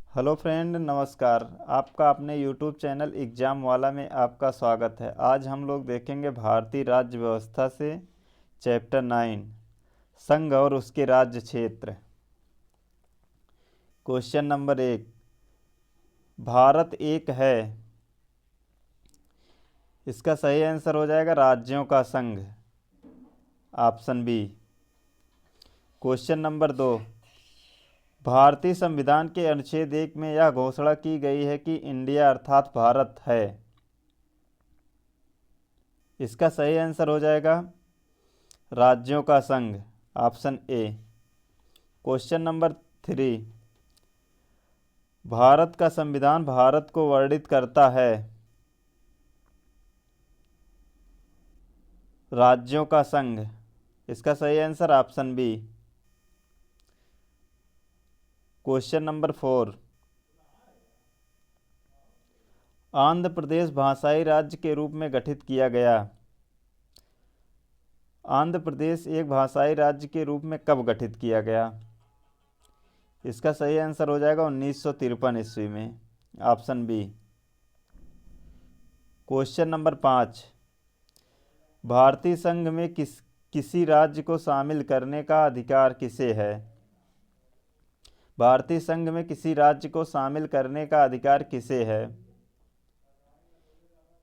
Hello friend, नमस्कार। आपका अपने यूट्यूब चैनल एग्जाम वाला में आपका स्वागत है। आज हम लोग देखेंगे भारतीय राज्य व्यवस्था से चैप्टर 9, संघ और उसके राज्य क्षेत्र। क्वेश्चन नंबर 1, भारत एक है। इसका सही आंसर हो जाएगा राज्यों का संघ, ऑप्शन बी। क्वेश्चन नंबर 2, भारतीय संविधान के अनुच्छेद 1 में यह घोषणा की गई है कि इंडिया अर्थात भारत है। इसका सही आंसर हो जाएगा राज्यों का संघ, option A. Question number 3, Bharat का संविधान भारत को वर्णित करता है। राज्यों का संघ, इसका सही answer option B. Question number 4, Andhra Pradesh भाषाई राज्य के रूप में गठित किया गया। आंध्र प्रदेश एक भाषाई राज्य के रूप में कब गठित किया गया? इसका सही आंसर हो जाएगा 1953 ईस्वी में, ऑप्शन बी। क्वेश्चन नंबर 5, भारतीय संघ में किसी राज्य को शामिल करने का अधिकार किसे है? भारतीय संघ में किसी राज्य को शामिल करने का अधिकार किसे है?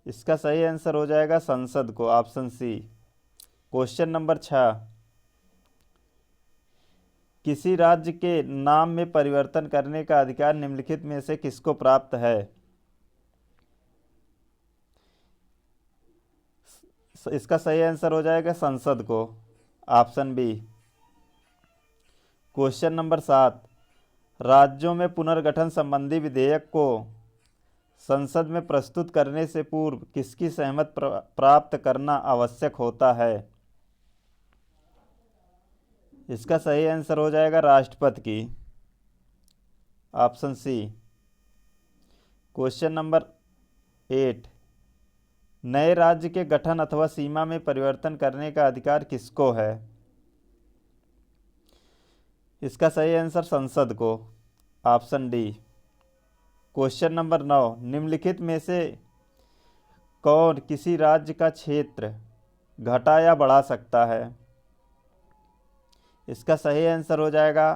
इसका सही आंसर हो जाएगा संसद को, ऑप्शन सी। क्वेश्चन नंबर 6, किसी राज्य के नाम में परिवर्तन करने का अधिकार निम्नलिखित में से किसको प्राप्त है? इसका सही आंसर हो जाएगा संसद को, ऑप्शन बी। क्वेश्चन नंबर 7, राज्यों में पुनर्गठन संबंधी विधेयक को संसद में प्रस्तुत करने से पूर्व किसकी सहमति प्राप्त करना आवश्यक होता है? इसका सही आंसर हो जाएगा राष्ट्रपति की, ऑप्शन सी। क्वेश्चन नंबर 8, नए राज्य के गठन अथवा सीमा में परिवर्तन करने का अधिकार किसको है? इसका सही आंसर संसद को, ऑप्शन डी। क्वेश्चन नंबर 9, निम्नलिखित में से कौन किसी राज्य का क्षेत्र घटा या बढ़ा सकता है? इसका सही आंसर हो जाएगा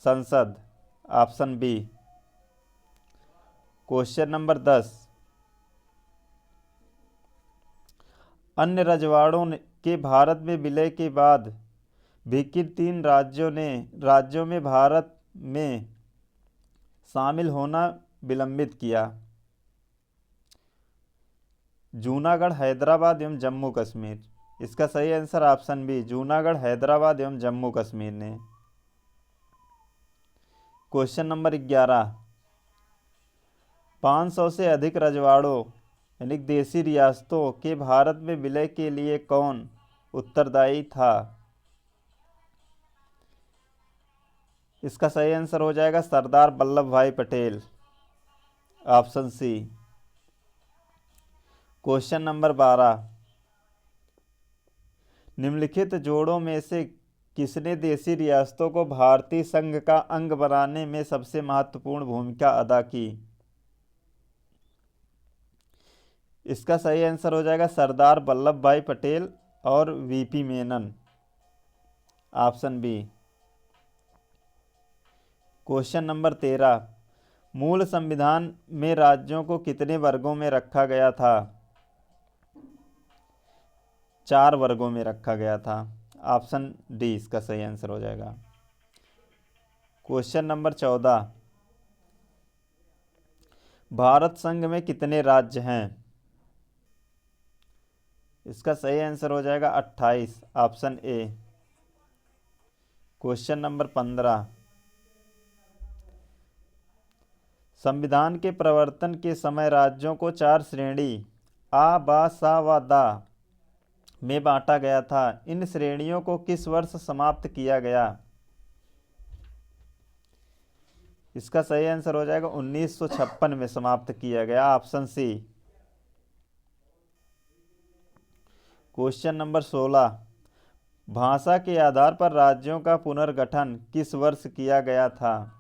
संसद, ऑप्शन बी। क्वेश्चन नंबर 10, अन्य रजवाड़ों के भारत में विलय के बाद भी किन 3 राज्यों में भारत में शामिल होना विलंबित किया? जूनागढ़, हैदराबाद एवं जम्मू कश्मीर। इसका सही answer option B, Junagadh, Hyderabad एवं जम्मू कश्मीर ने। क्वेश्चन नंबर 11, 500 से अधिक रजवाड़ों यानी देसी रियासतों के भारत में विलय के लिए कौन उत्तरदायी था? इसका सही आंसर हो जाएगा Sardar Vallabhbhai Patel, option C. Question number 12, निम्नलिखित जोड़ों में से किसने देसी रियासतों को भारतीय संघ का अंग बनाने में सबसे महत्वपूर्ण भूमिका अदा की? इसका सही आंसर हो जाएगा सरदार वल्लभ भाई पटेल और VP Menon, option B. Question number 13, मूल संविधान में राज्यों को कितने वर्गों में रखा गया था? 4 वर्गों में रखा गया था, ऑप्शन डी इसका सही आंसर हो जाएगा। क्वेश्चन नंबर 14, भारत संघ में कितने राज्य हैं? इसका सही आंसर हो जाएगा 28, ऑप्शन ए। क्वेश्चन नंबर 15, संविधान के प्रवर्तन के समय राज्यों को 4 श्रेणी आ, बा, सा व दा में बांटा गया था। इन श्रेणियों को किस वर्ष समाप्त किया गया? इसका सही आंसर हो जाएगा 1956 में समाप्त किया गया, ऑप्शन सी। क्वेश्चन नंबर 16, भाषा के आधार पर राज्यों का पुनर्गठन किस वर्ष किया गया था?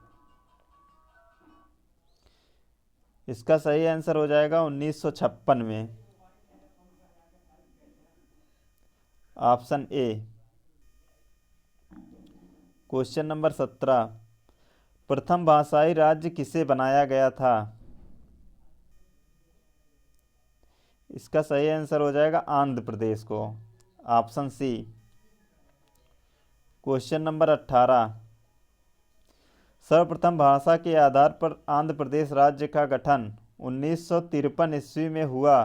इसका सही आंसर हो जाएगा 1956 में, ऑप्शन ए। क्वेश्चन नंबर 17, प्रथम भाषाई राज्य किसे बनाया गया था? इसका सही आंसर हो जाएगा आंध्र प्रदेश को, ऑप्शन सी। क्वेश्चन नंबर 18, सर्वप्रथम भाषा के आधार पर आंध्र प्रदेश राज्य का गठन 1953 ईस्वी में हुआ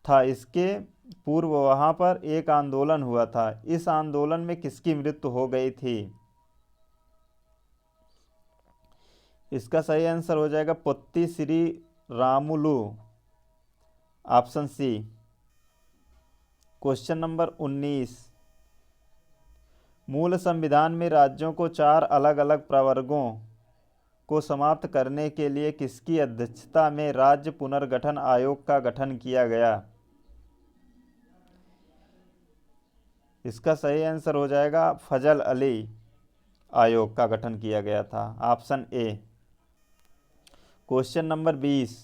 था। इसके पूर्व वहाँ पर एक आंदोलन हुआ था। इस आंदोलन में किसकी मृत्यु हो गई थी? इसका सही आंसर हो जाएगा Potti Sriramulu, option C. Question number 19, मूल संविधान में राज्यों को 4 अलग अलग प्रवर्गों को समाप्त करने के लिए किसकी अध्यक्षता में राज्य पुनर्गठन आयोग का गठन किया गया? इसका सही आंसर हो जाएगा फजल अली आयोग का गठन किया गया था, ऑप्शन ए। क्वेश्चन नंबर 20,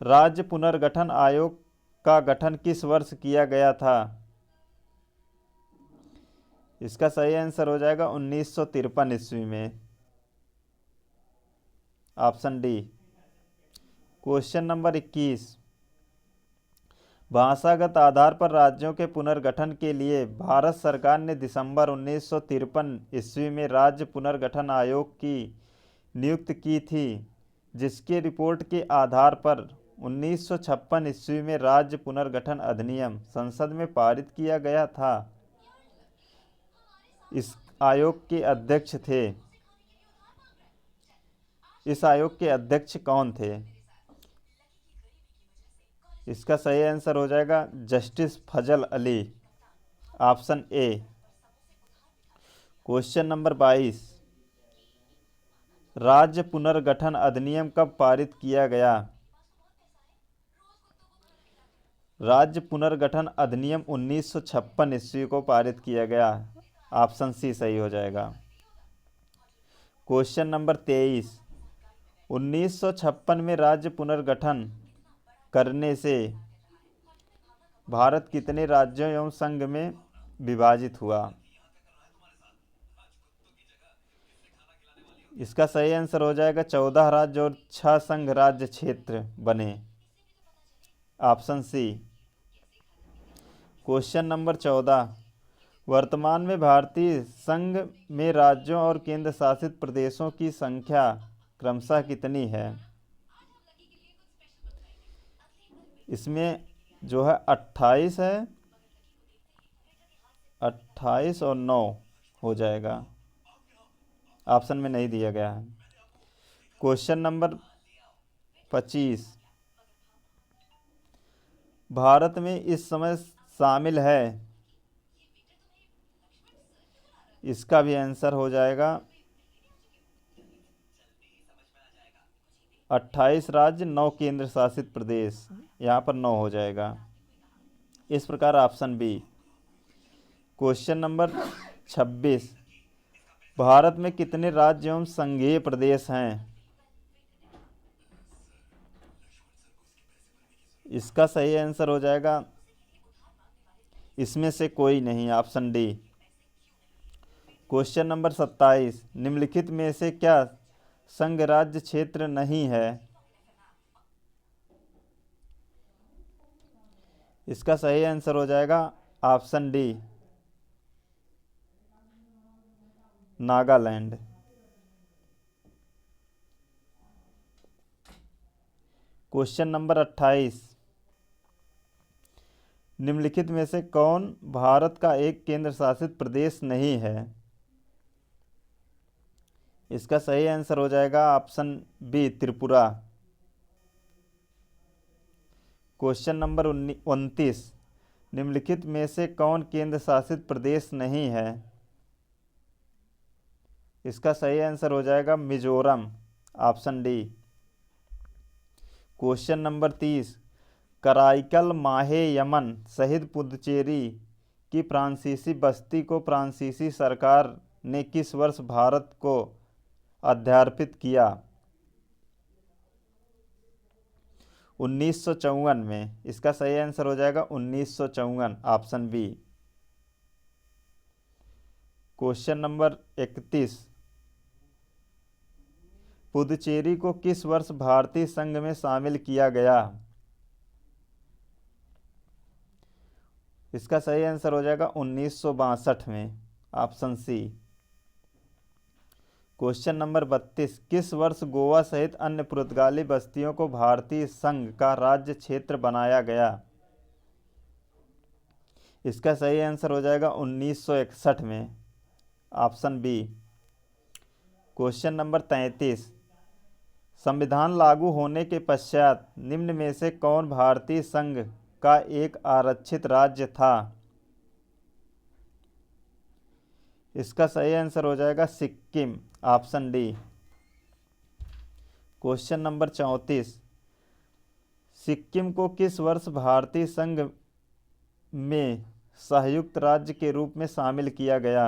राज्य पुनर्गठन आयोग का गठन किस वर्ष किया गया था? इसका सही आंसर हो जाएगा 1953 ईस्वी में, ऑप्शन डी। क्वेश्चन नंबर 21, भाषागत आधार पर राज्यों के पुनर्गठन के लिए भारत सरकार ने दिसंबर 1953 ईस्वी में राज्य पुनर्गठन आयोग की नियुक्ति की थी, जिसकी रिपोर्ट के आधार पर 1956 ईस्वी में राज्य पुनर्गठन अधिनियम संसद में पारित किया गया था। इस आयोग के अध्यक्ष थे, इस आयोग के अध्यक्ष कौन थे? इसका सही आंसर हो जाएगा justice Fazl Ali, option A. Question number 22, राज्य पुनर्गठन अधिनियम कब पारित किया गया? राज्य पुनर्गठन अधिनियम 1956 ईस्वी को पारित किया गया, ऑप्शन सी सही हो जाएगा। क्वेश्चन नंबर 23, 1956 में राज्य पुनर्गठन करने से भारत कितने राज्यों एवं संघ में विभाजित हुआ? इसका सही आंसर हो जाएगा 14 राज्य और 6 संघ राज्य क्षेत्र बने, ऑप्शन सी। क्वेश्चन नंबर 14, वर्तमान में भारतीय संघ में राज्यों और केंद्र शासित प्रदेशों की संख्या क्रमशः कितनी है? इसमें जो है 28 है, 28 और 9 हो जाएगा, ऑप्शन में नहीं दिया गया है। क्वेश्चन नंबर 25, भारत में इस समय शामिल है, इसका भी आंसर हो जाएगा 28 राज्य 9 केंद्र शासित प्रदेश, यहाँ पर 9 हो जाएगा, इस प्रकार option B. Question number 26, Bharat में कितने राज्य एवं संघीय प्रदेश हैं? इसका सही आंसर हो जाएगा इसमें से कोई नहीं, ऑप्शन डी। क्वेश्चन नंबर 27, निम्नलिखित में से क्या संघ राज्य क्षेत्र नहीं है? इसका सही आंसर हो जाएगा option D, Nagaland. Question number 28, निम्नलिखित में से कौन भारत का एक केंद्र शासित प्रदेश नहीं है? इसका सही आंसर हो जाएगा option B, Tripura. Question number 29, निम्नलिखित में से कौन केंद्र शासित प्रदेश नहीं है? इसका सही आंसर हो जाएगा Mizoram, option D. Question number 30, Karaikal माहे यमन शहीद पुदुचेरी की फ्रांसीसी बस्ती को फ्रांसीसी सरकार ने किस वर्ष भारत को अध्यार्पित किया? 1954 में। इसका सही आंसर हो जाएगा 1954, option B. Question number 31, Puducherry को किस वर्ष भारतीय संघ में शामिल किया गया? इसका सही आंसर हो जाएगा 1962 में, ऑप्शन सी। क्वेश्चन नंबर 32, किस वर्ष गोवा सहित अन्य पुर्तगाली बस्तियों को भारतीय संघ का राज्य क्षेत्र बनाया गया? इसका सही आंसर हो जाएगा 1961 में, ऑप्शन बी। क्वेश्चन नंबर 33, संविधान लागू होने के पश्चात निम्न में से कौन भारतीय संघ का एक आरक्षित राज्य था? इसका सही आंसर हो जाएगा Sikkim, option D. Question number 34, Sikkim को किस वर्ष भारतीय संघ में संयुक्त राज्य के रूप में शामिल किया गया?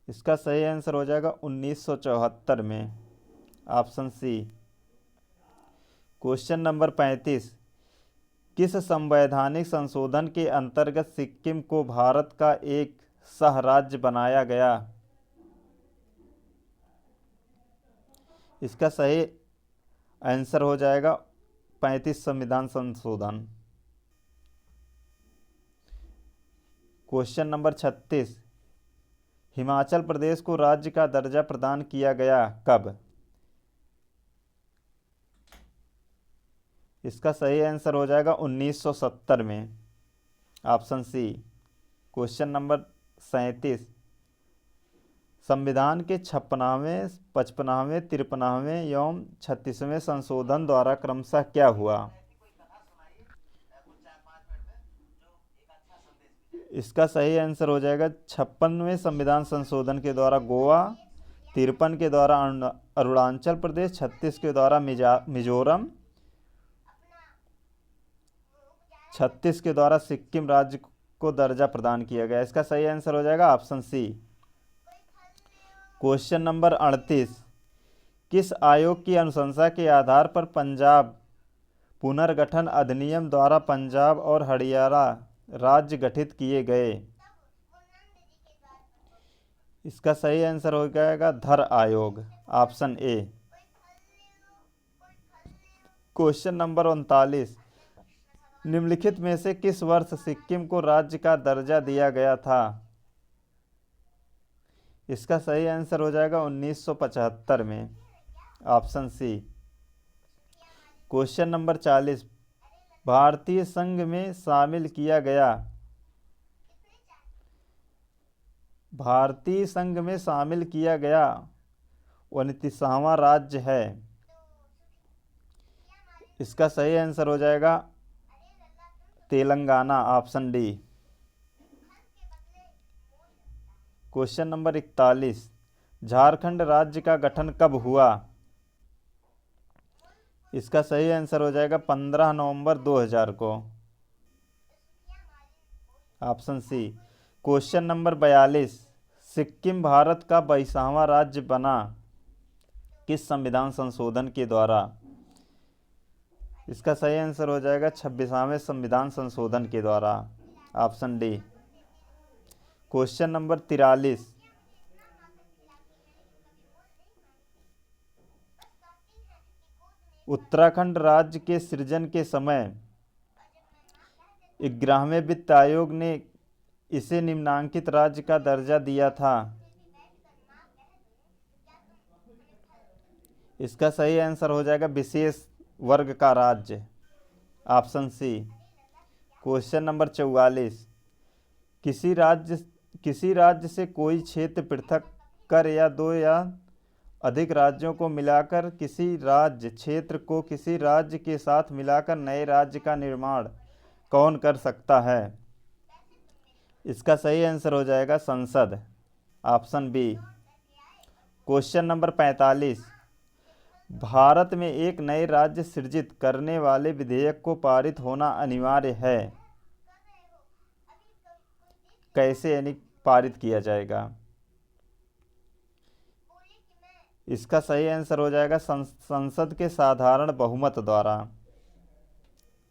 इसका सही आंसर हो जाएगा 1974 में, ऑप्शन सी। क्वेश्चन नंबर 35, किस संवैधानिक संशोधन के अंतर्गत सिक्किम को भारत का एक सह राज्य बनाया गया? इसका सही आंसर हो जाएगा 35 संविधान संशोधन। क्वेश्चन नंबर 36, हिमाचल प्रदेश को राज्य का दर्जा प्रदान किया गया कब? इसका सही आंसर हो जाएगा 1970 में, ऑप्शन सी। क्वेश्चन नंबर 37, संविधान के 56वें, 55वें, 53वें एवं 36वें संशोधन द्वारा क्रमशः क्या हुआ? इसका सही आंसर हो जाएगा 56वें संविधान संशोधन के द्वारा गोवा, 53 के द्वारा अरुणाचल प्रदेश, 36 के द्वारा मिजोरम, 36 के द्वारा सिक्किम राज्य को दर्जा प्रदान किया गया। इसका सही आंसर हो जाएगा ऑप्शन सी। क्वेश्चन नंबर 38, किस आयोग की अनुशंसा के आधार पर पंजाब पुनर्गठन अधिनियम द्वारा पंजाब और हरियाणा राज्य गठित किए गए? इसका सही आंसर हो जाएगा धर आयोग, ऑप्शन ए। क्वेश्चन नंबर 39, निम्नलिखित में से किस वर्ष सिक्किम को राज्य का दर्जा दिया गया था? इसका सही आंसर हो जाएगा 1975 में, ऑप्शन सी। क्वेश्चन नंबर 40, भारतीय संघ में शामिल किया गया, भारतीय संघ में शामिल किया गया 29वां राज्य है? इसका सही आंसर हो जाएगा Telangana, option D. Question number 41, Jharkhand राज्य का गठन कब हुआ? इसका सही आंसर हो जाएगा 15 नवंबर 2000 को, option C. Question number 42, Sikkim Bharat का 22वां राज्य बना किस संविधान संशोधन के द्वारा? इसका सही आंसर हो जाएगा 26वें संविधान संशोधन के द्वारा, option D. Question number 43, Uttarakhand राज्य के सृजन के समय 11वें वित्त आयोग ने इसे निम्नांकित राज्य का दर्जा दिया था? इसका सही आंसर हो जाएगा विशेष वर्ग का राज्य, ऑप्शन सी। क्वेश्चन नंबर 44, किसी राज्य से कोई क्षेत्र पृथक कर या दो या अधिक राज्यों को मिलाकर किसी राज्य क्षेत्र को किसी राज्य के साथ मिलाकर नए राज्य का निर्माण कौन कर सकता है? इसका सही आंसर हो जाएगा संसद, option B. Question number 45, Bharat में एक नए राज्य सृजित करने वाले विधेयक को पारित होना अनिवार्य है? कैसे यानी पारित किया जाएगा? इसका सही आंसर हो जाएगा संसद के साधारण बहुमत द्वारा,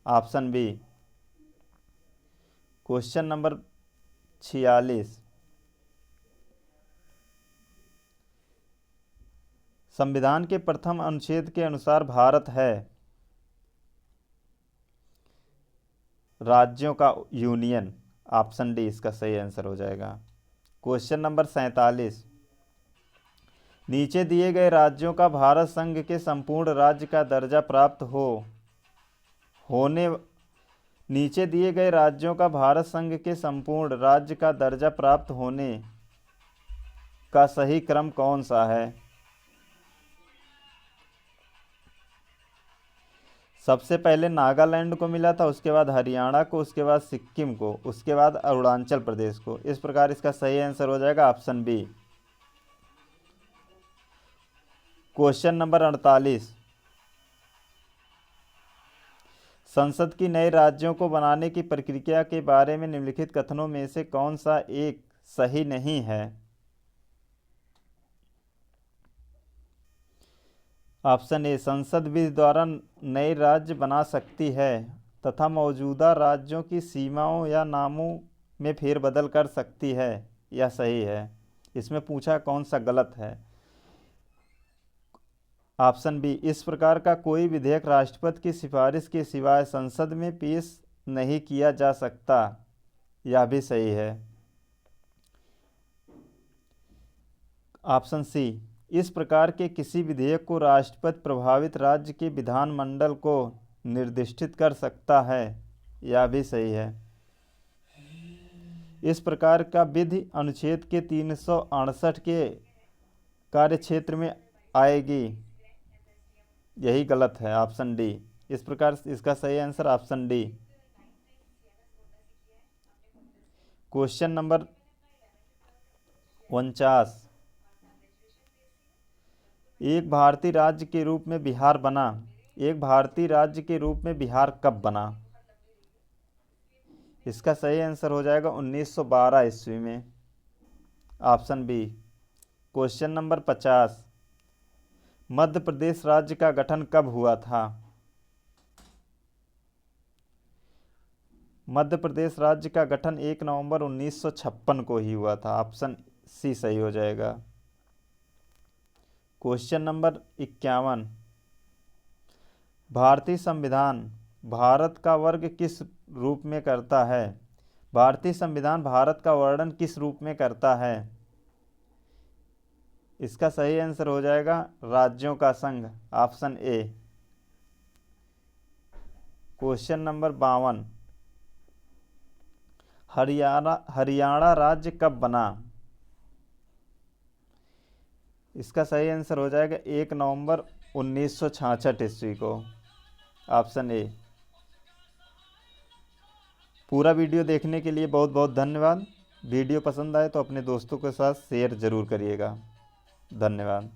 ऑप्शन बी। क्वेश्चन नंबर 46, संविधान के प्रथम अनुच्छेद के अनुसार भारत है राज्यों का यूनियन, ऑप्शन डी इसका सही आंसर हो जाएगा। क्वेश्चन नंबर 47, नीचे दिए गए राज्यों का भारत संघ के संपूर्ण राज्य का दर्जा प्राप्त होने नीचे दिए गए राज्यों का भारत संघ के संपूर्ण राज्य का दर्जा प्राप्त होने का सही क्रम कौन सा है? सबसे पहले नागालैंड को मिला था, उसके बाद हरियाणा को, उसके बाद सिक्किम को, उसके बाद अरुणाचल प्रदेश को। इस प्रकार इसका सही आंसर हो जाएगा ऑप्शन बी। क्वेश्चन नंबर 48, संसद की नए राज्यों को बनाने की प्रक्रिया के बारे में निम्नलिखित कथनों में से कौन सा एक सही नहीं है? ऑप्शन ए, संसद विधि द्वारा नए राज्य बना सकती है तथा मौजूदा राज्यों की सीमाओं या नामों में फेरबदल कर सकती है, यह सही है। इसमें पूछा कौन सा गलत है। ऑप्शन बी, इस प्रकार का कोई विधेयक राष्ट्रपति की सिफारिश के सिवाय संसद में पेश नहीं किया जा सकता, यह भी सही है। ऑप्शन सी, इस प्रकार के किसी विधेयक को राष्ट्रपति प्रभावित राज्य के विधानमंडल को निर्दिष्टित कर सकता है, यह भी सही है। इस प्रकार का विधि अनुच्छेद के 368 के कार्यक्षेत्र में आएगी, यही गलत है, ऑप्शन डी। इस प्रकार इसका सही answer option D. Question number 49, एक भारतीय राज्य के रूप में बिहार बना। एक भारतीय राज्य के रूप में बिहार कब बना? इसका सही आंसर हो जाएगा 1912 ईस्वी में, option B. Question number 50, Madhya Pradesh राज्य का गठन कब हुआ था? मध्य प्रदेश राज्य का गठन 1 नवंबर 1956 को ही हुआ था, ऑप्शन सी सही हो जाएगा। क्वेश्चन नंबर 51, भारतीय संविधान भारत का वर्ग किस रूप में करता है? भारतीय संविधान भारत का वर्णन किस रूप में करता है? इसका सही आंसर हो जाएगा राज्यों का संघ, option A. Question number 52, Haryana राज्य कब बना? इसका सही आंसर हो जाएगा 1 नवंबर 1966 ईस्वी को, ऑप्शन ए। पूरा वीडियो देखने के लिए बहुत बहुत धन्यवाद। वीडियो पसंद आए तो अपने दोस्तों के साथ शेयर ज़रूर करिएगा। धन्यवाद।